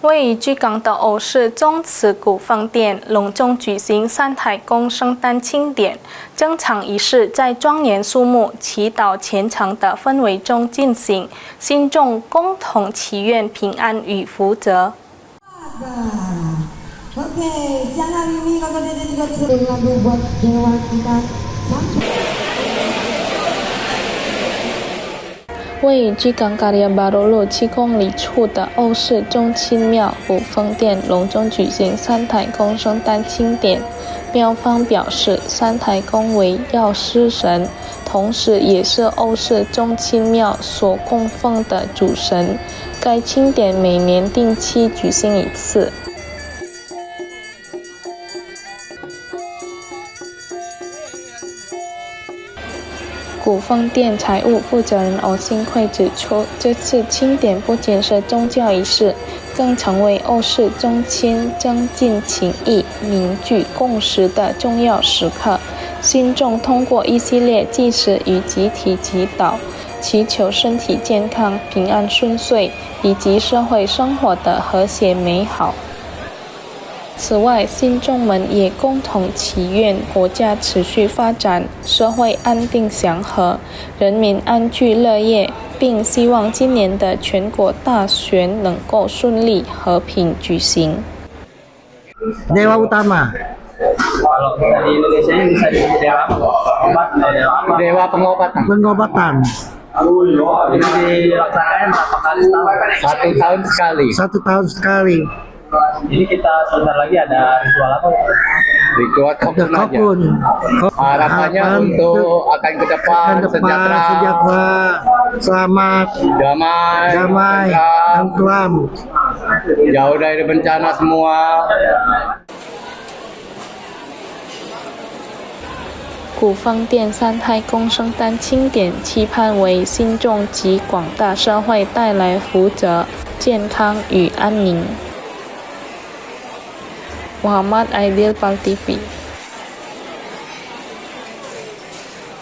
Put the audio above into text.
位于巨港的欧式宗祠古风殿隆重举行三台公圣诞庆典，整场仪式在庄严肃穆、祈祷虔诚的氛围中进行，信众共同祈愿平安与福泽。Oke, siang hari ini Kakak Dede juga bisa lagu buat dewa kita. 位于巨港嘎利亚巴罗路7公里处的欧式宗亲庙古风殿隆重举行三台公圣诞庆典。庙方表示，三台公为药师神，同时也是欧式宗亲庙所供奉的主神。该庆典每年定期举行一次。古风殿财务负责人欧新会指出，这次庆典不仅是宗教仪式，更成为欧式宗亲增进情谊、凝聚共识的重要时刻。信众通过一系列祭祀与集体祈祷，祈求身体健康、平安顺遂，以及社会生活的和谐美好。此外，信众们也共同祈愿国家持续发展，社会安定祥和，人民安居乐业，并希望今年的全国大选能够顺利和平举行。Dewa utama. Kalau di Indonesia bisa disebut dewa obat atau dewa pengobatan. Pengobatan. Ini dilaksanakan berapa kali setahun? 1 tahun sekali. 1 tahun sekali. Jadi kita sebentar lagi ada ritual apa? Ritual kokun aja. Harapannya untuk akan ke depan sejahtera, selamat, damai, tentram, jauh dari bencana semua. 古风殿三台公圣诞庆典期盼为信众及广大社会带来福泽、健康与安宁。Muhammad Aidil Pal TV